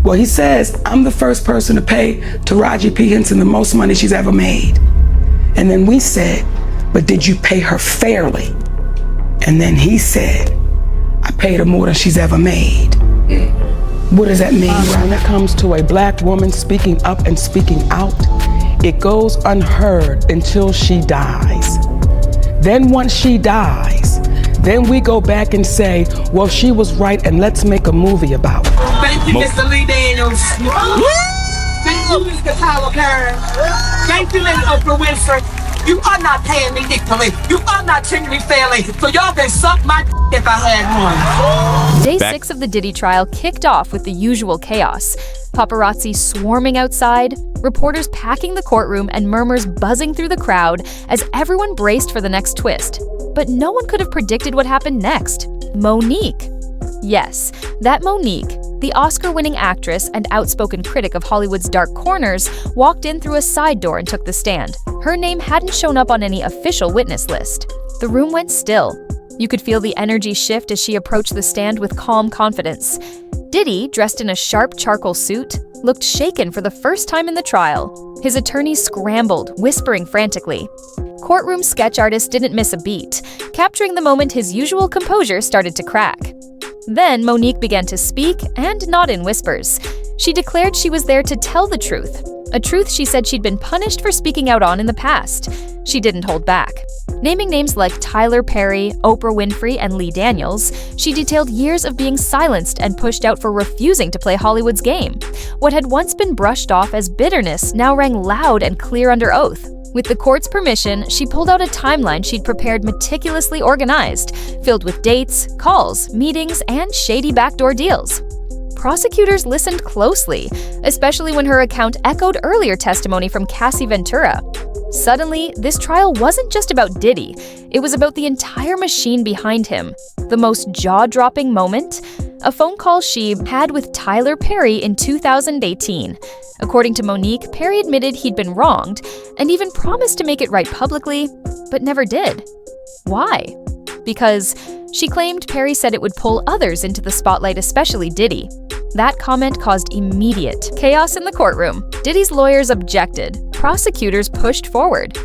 Well, he says, I'm the first person to pay Taraji P. Henson the most money she's ever made. And then we said, but did you pay her fairly? And then he said, I paid her more than she's ever made. What does that mean? When it comes to a black woman speaking up and speaking out, it goes unheard until she dies. Then once she dies, then we go back and say, well, she was right and let's make a movie about it. Thank you, Mr. Lee Daniels. Thank you, Mr. Tyler Perry. Thank you, Ms. Oprah Winfrey. You are not paying me equally. You are not treating me fairly. So y'all can suck my if I had one. Day 6 of the Diddy trial kicked off with the usual chaos. Paparazzi swarming outside, reporters packing the courtroom, and murmurs buzzing through the crowd as everyone braced for the next twist. But no one could have predicted what happened next. Monique. Yes, that Monique, the Oscar-winning actress and outspoken critic of Hollywood's dark corners, walked in through a side door and took the stand. Her name hadn't shown up on any official witness list. The room went still. You could feel the energy shift as she approached the stand with calm confidence. Diddy, dressed in a sharp charcoal suit, looked shaken for the first time in the trial. His attorneys scrambled, whispering frantically. Courtroom sketch artist didn't miss a beat, capturing the moment his usual composure started to crack. Then Monique began to speak, and not in whispers. She declared she was there to tell the truth, a truth she said she'd been punished for speaking out on in the past. She didn't hold back. Naming names like Tyler Perry, Oprah Winfrey, and Lee Daniels, she detailed years of being silenced and pushed out for refusing to play Hollywood's game. What had once been brushed off as bitterness now rang loud and clear under oath. With the court's permission, she pulled out a timeline she'd prepared meticulously organized, filled with dates, calls, meetings, and shady backdoor deals. Prosecutors listened closely, especially when her account echoed earlier testimony from Cassie Ventura. Suddenly, this trial wasn't just about Diddy, it was about the entire machine behind him. The most jaw-dropping moment? A phone call she had with Tyler Perry in 2018. According to Monique, Perry admitted he'd been wronged and even promised to make it right publicly, but never did. Why? Because she claimed Perry said it would pull others into the spotlight, especially Diddy. That comment caused immediate chaos in the courtroom. Diddy's lawyers objected. Prosecutors pushed forward.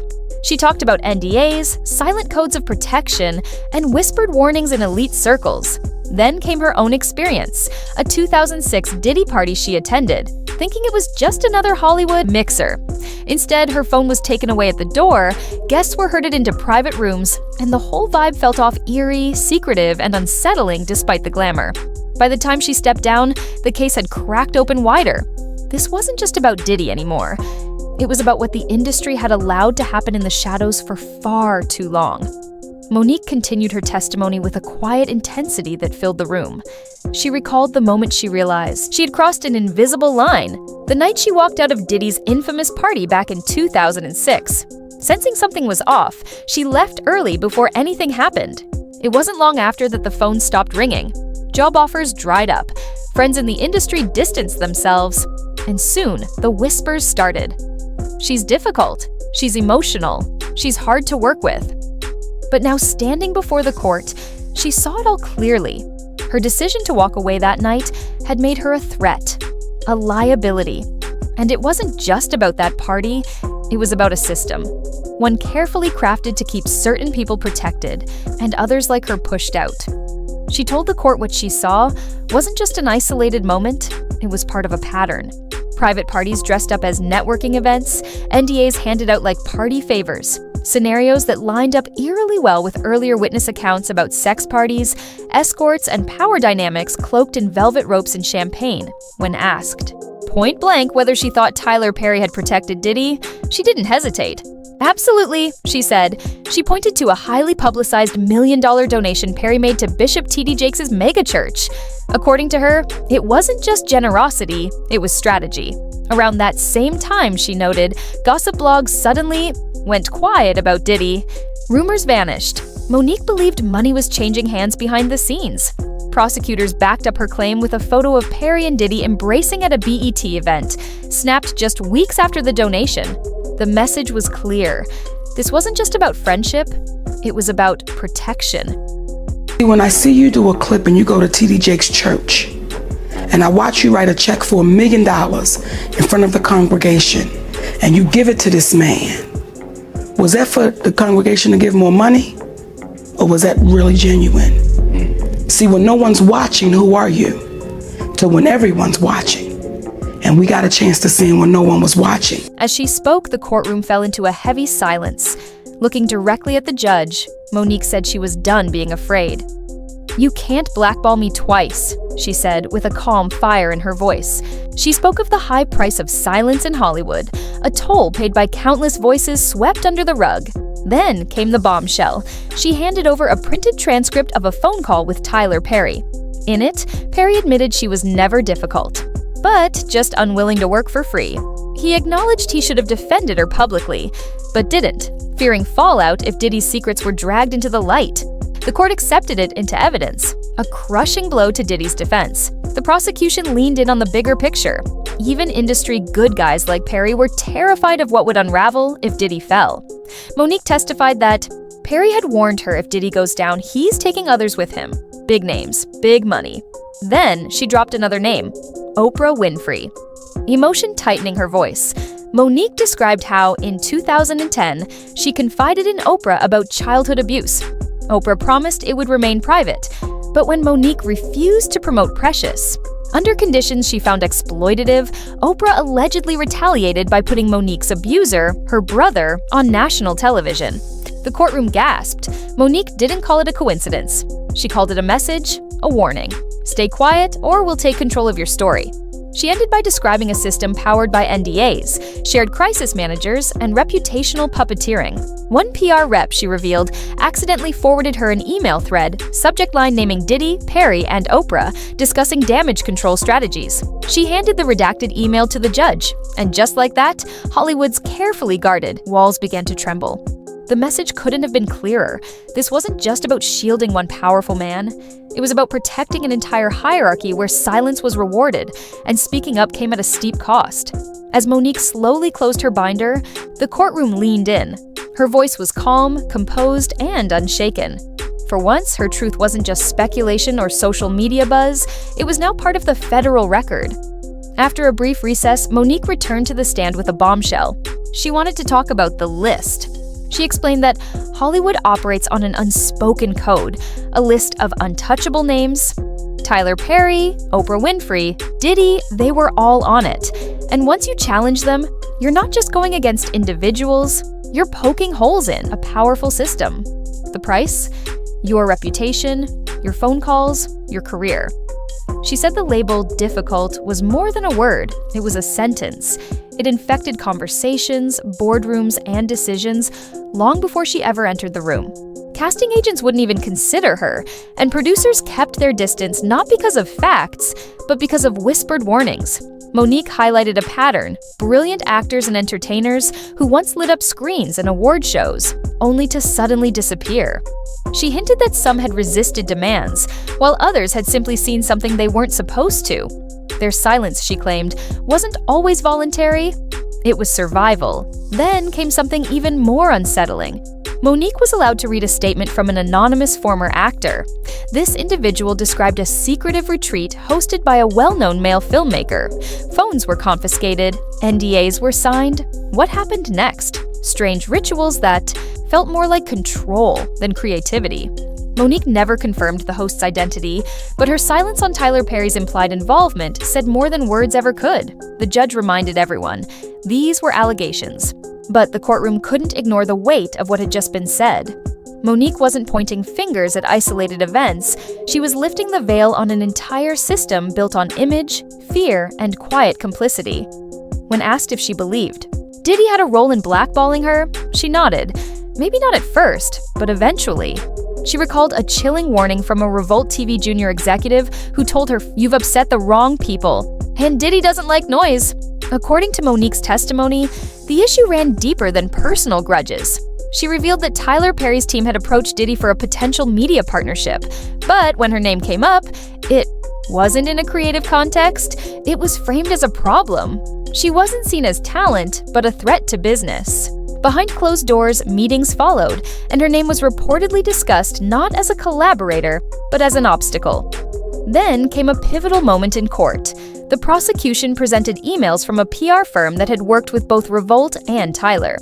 She talked about NDAs, silent codes of protection, and whispered warnings in elite circles. Then came her own experience, a 2006 Diddy party she attended, thinking it was just another Hollywood mixer. Instead, her phone was taken away at the door, guests were herded into private rooms, and the whole vibe felt off eerie, secretive, and unsettling despite the glamour. By the time she stepped down, the case had cracked open wider. This wasn't just about Diddy anymore. It was about what the industry had allowed to happen in the shadows for far too long. Monique continued her testimony with a quiet intensity that filled the room. She recalled the moment she realized she had crossed an invisible line, the night she walked out of Diddy's infamous party back in 2006. Sensing something was off, she left early before anything happened. It wasn't long after that the phone stopped ringing. Job offers dried up, friends in the industry distanced themselves, and soon the whispers started. She's difficult, she's emotional, she's hard to work with. But now standing before the court, she saw it all clearly. Her decision to walk away that night had made her a threat, a liability. And it wasn't just about that party, it was about a system. One carefully crafted to keep certain people protected and others like her pushed out. She told the court what she saw wasn't just an isolated moment, it was part of a pattern. Private parties dressed up as networking events, NDAs handed out like party favors, scenarios that lined up eerily well with earlier witness accounts about sex parties, escorts, and power dynamics cloaked in velvet ropes and champagne. When asked point blank whether she thought Tyler Perry had protected Diddy, she didn't hesitate. Absolutely, she said. She pointed to a highly publicized $1 million donation Perry made to Bishop T.D. Jakes' megachurch. According to her, it wasn't just generosity, it was strategy. Around that same time, she noted, gossip blogs suddenly went quiet about Diddy. Rumors vanished. Monique believed money was changing hands behind the scenes. Prosecutors backed up her claim with a photo of Perry and Diddy embracing at a BET event, snapped just weeks after the donation. The message was clear. This wasn't just about friendship, it was about protection. When I see you do a clip and you go to T.D. Jakes' church, and I watch you write a check for $1 million in front of the congregation, and you give it to this man, was that for the congregation to give more money? Or was that really genuine? See, when no one's watching, who are you? To when everyone's watching. And we got a chance to see him when no one was watching. As she spoke, the courtroom fell into a heavy silence. Looking directly at the judge, Monique said she was done being afraid. "You can't blackball me twice," she said, with a calm fire in her voice. She spoke of the high price of silence in Hollywood, a toll paid by countless voices swept under the rug. Then came the bombshell. She handed over a printed transcript of a phone call with Tyler Perry. In it, Perry admitted she was never difficult, but just unwilling to work for free. He acknowledged he should have defended her publicly, but didn't, fearing fallout if Diddy's secrets were dragged into the light. The court accepted it into evidence, a crushing blow to Diddy's defense. The prosecution leaned in on the bigger picture. Even industry good guys like Perry were terrified of what would unravel if Diddy fell. Monique testified that Perry had warned her if Diddy goes down, he's taking others with him. Big names, big money. Then she dropped another name, Oprah Winfrey. Emotion tightening her voice, Monique described how, in 2010, she confided in Oprah about childhood abuse. Oprah promised it would remain private, but when Monique refused to promote Precious, under conditions she found exploitative, Oprah allegedly retaliated by putting Monique's abuser, her brother, on national television. The courtroom gasped. Monique didn't call it a coincidence. She called it a message, a warning. Stay quiet or we'll take control of your story. She ended by describing a system powered by NDAs, shared crisis managers, and reputational puppeteering. One PR rep, she revealed, accidentally forwarded her an email thread, subject line naming Diddy, Perry, and Oprah, discussing damage control strategies. She handed the redacted email to the judge, and just like that, Hollywood's carefully guarded walls began to tremble. The message couldn't have been clearer. This wasn't just about shielding one powerful man. It was about protecting an entire hierarchy where silence was rewarded, and speaking up came at a steep cost. As Monique slowly closed her binder, the courtroom leaned in. Her voice was calm, composed, and unshaken. For once, her truth wasn't just speculation or social media buzz, it was now part of the federal record. After a brief recess, Monique returned to the stand with a bombshell. She wanted to talk about the list. She explained that Hollywood operates on an unspoken code, a list of untouchable names. Tyler Perry, Oprah Winfrey, Diddy, they were all on it. And once you challenge them, you're not just going against individuals, you're poking holes in a powerful system. The price? Your reputation, your phone calls, your career. She said the label difficult was more than a word, it was a sentence. It infected conversations, boardrooms, and decisions long before she ever entered the room. Casting agents wouldn't even consider her, and producers kept their distance not because of facts, but because of whispered warnings. Monique highlighted a pattern: brilliant actors and entertainers who once lit up screens and award shows, only to suddenly disappear. She hinted that some had resisted demands, while others had simply seen something they weren't supposed to. Their silence, she claimed, wasn't always voluntary, it was survival. Then came something even more unsettling. Monique was allowed to read a statement from an anonymous former actor. This individual described a secretive retreat hosted by a well-known male filmmaker. Phones were confiscated, NDAs were signed. What happened next? Strange rituals that felt more like control than creativity. Monique never confirmed the host's identity, but her silence on Tyler Perry's implied involvement said more than words ever could. The judge reminded everyone, these were allegations. But the courtroom couldn't ignore the weight of what had just been said. Monique wasn't pointing fingers at isolated events, she was lifting the veil on an entire system built on image, fear, and quiet complicity. When asked if she believed Diddy had a role in blackballing her, she nodded. Maybe not at first, but eventually. She recalled a chilling warning from a Revolt TV Junior executive who told her, "You've upset the wrong people. And Diddy doesn't like noise." According to Monique's testimony, the issue ran deeper than personal grudges. She revealed that Tyler Perry's team had approached Diddy for a potential media partnership, but when her name came up, it wasn't in a creative context, it was framed as a problem. She wasn't seen as talent, but a threat to business. Behind closed doors, meetings followed, and her name was reportedly discussed not as a collaborator, but as an obstacle. Then came a pivotal moment in court. the prosecution presented emails from a PR firm that had worked with both Revolt and Tyler.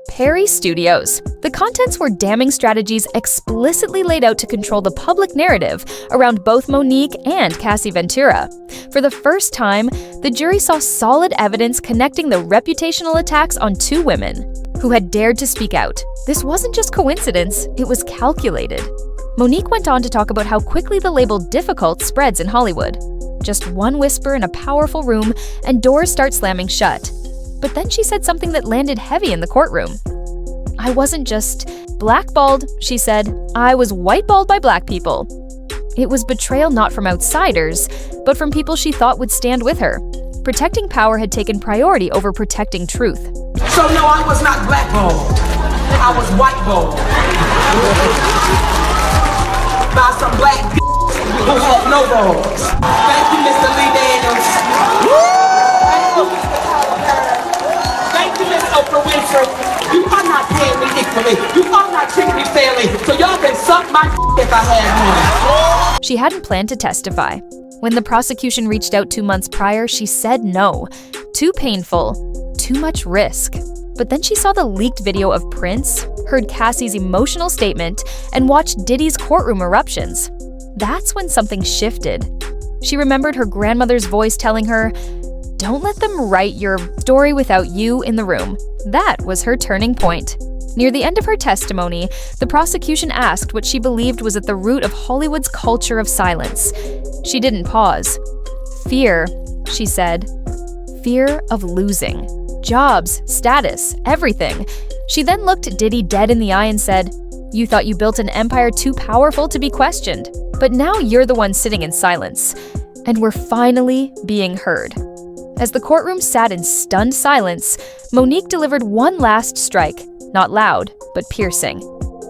Perry Studios. The contents were damning strategies explicitly laid out to control the public narrative around both Monique and Cassie Ventura. For the first time, the jury saw solid evidence connecting the reputational attacks on two women who had dared to speak out. This wasn't just coincidence, it was calculated. Monique went on to talk about how quickly the label difficult spreads in Hollywood. Just one whisper in a powerful room and doors start slamming shut. But then she said something that landed heavy in the courtroom. "I wasn't just blackballed," she said. "I was whiteballed by black people." It was betrayal not from outsiders, but from people she thought would stand with her. Protecting power had taken priority over protecting truth. So no, I was not blackballed. I was whiteballed. By some black who had no balls. Thank you, Mr. Lee Daniels. Thank you, Mr. Tyler Perry. Thank you, Miss Oprah Winfrey. You are not paying me equally. You are not treating me fairly. So y'all can suck my if I had one. She hadn't planned to testify. When the prosecution reached out 2 months prior, she said no. Too painful, too much risk. But then she saw the leaked video of Prince, heard Cassie's emotional statement, and watched Diddy's courtroom eruptions. That's when something shifted. She remembered her grandmother's voice telling her, "Don't let them write your story without you in the room." That was her turning point. Near the end of her testimony, the prosecution asked what she believed was at the root of Hollywood's culture of silence. She didn't pause. "Fear," she said. "Fear of losing. Jobs, status, everything." She then looked Diddy dead in the eye and said, "You thought you built an empire too powerful to be questioned, but now you're the one sitting in silence. And we're finally being heard." As the courtroom sat in stunned silence, Monique delivered one last strike, not loud, but piercing.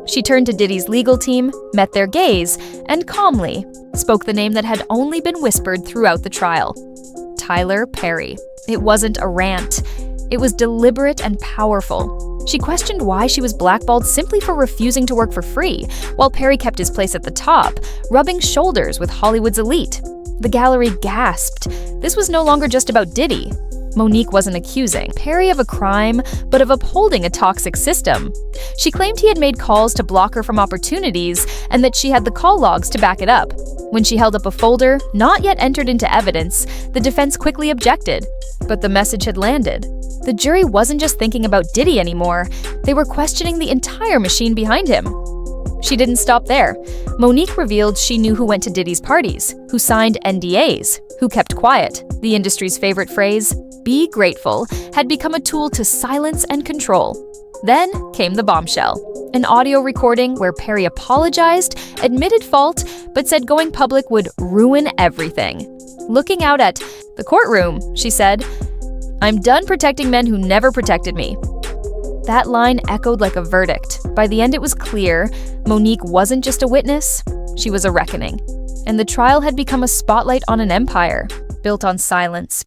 She turned to Diddy's legal team, met their gaze, and calmly spoke the name that had only been whispered throughout the trial: Tyler Perry. It wasn't a rant. It was deliberate and powerful. She questioned why she was blackballed simply for refusing to work for free, while Perry kept his place at the top, rubbing shoulders with Hollywood's elite. The gallery gasped. This was no longer just about Diddy. Monique wasn't accusing Perry of a crime, but of upholding a toxic system. She claimed he had made calls to block her from opportunities, and that she had the call logs to back it up. When she held up a folder, not yet entered into evidence, the defense quickly objected. But the message had landed. The jury wasn't just thinking about Diddy anymore, they were questioning the entire machine behind him. She didn't stop there. Monique revealed she knew who went to Diddy's parties, who signed NDAs, who kept quiet. The industry's favorite phrase, "be grateful," had become a tool to silence and control. Then came the bombshell, an audio recording where Perry apologized, admitted fault, but said going public would ruin everything. Looking out at the courtroom, she said, "I'm done protecting men who never protected me." That line echoed like a verdict. By the end, it was clear Monique wasn't just a witness, she was a reckoning. And the trial had become a spotlight on an empire built on silence.